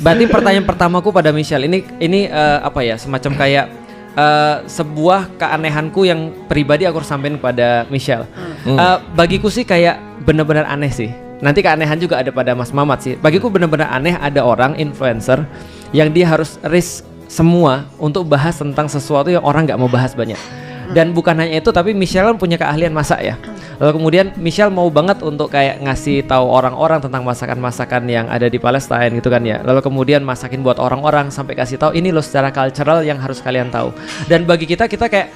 Berarti pertanyaan pertamaku pada Michelle ini apa ya, semacam kayak sebuah keanehanku yang pribadi aku harus sampaikan kepada Michelle. Bagiku sih kayak benar-benar aneh sih. Nanti keanehan juga ada pada Mas Mamat sih. Bagiku benar-benar aneh ada orang influencer yang dia harus risk semua untuk bahas tentang sesuatu yang orang nggak mau bahas banyak. Dan bukan hanya itu, tapi Michelle kan punya keahlian masak ya. Lalu kemudian Michelle mau banget untuk kayak ngasih tahu orang-orang tentang masakan-masakan yang ada di Palestina gitu kan ya. Lalu kemudian masakin buat orang-orang sampai kasih tahu ini loh secara cultural yang harus kalian tahu. Dan bagi kita kayak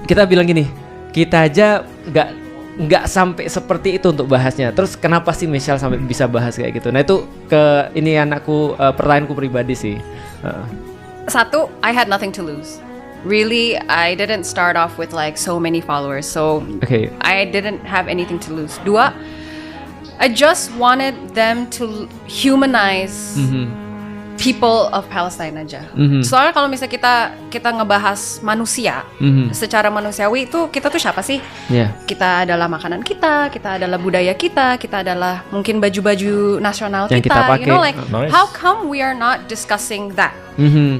kita bilang gini, kita aja nggak sampai seperti itu untuk bahasnya. Terus kenapa sih Michelle sampai bisa bahas kayak gitu? Nah itu ini anakku, pertanyaanku pribadi sih. Satu, I had nothing to lose. Really, I didn't start off with like so many followers, so I didn't have anything to lose. Dua, I just wanted them to humanize people of Palestine aja. Soalnya kalau misalnya kita ngebahas manusia, secara manusiawi itu kita tuh siapa sih? Kita adalah makanan kita adalah budaya kita adalah mungkin baju-baju nasional yang kita pakai. You know, like how come we are not discussing that?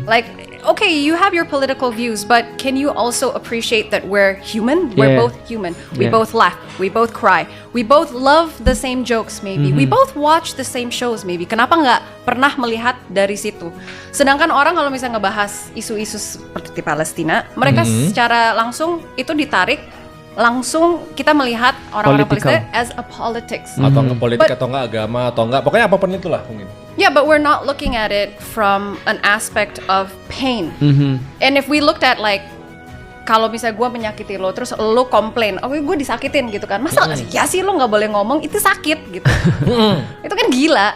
Like, okay, you have your political views, but can you also appreciate that we're human? We're both human. We both laugh. We both cry. We both love the same jokes maybe. We both watch the same shows maybe. Kenapa nggak pernah melihat dari situ? Sedangkan orang kalau misalnya ngebahas isu-isu seperti Palestina, mereka secara langsung itu ditarik langsung kita melihat orang-orang Palestina as a politics. Atau nggak politik atau nggak agama atau nggak, pokoknya apapun itulah mungkin. Yeah, but we're not looking at it from an aspect of pain. And if we looked at like, kalau misalnya gue menyakiti lo, terus lo komplain, oh gue disakitin gitu kan, masa ya sih lo nggak boleh ngomong, itu sakit gitu. Itu kan gila.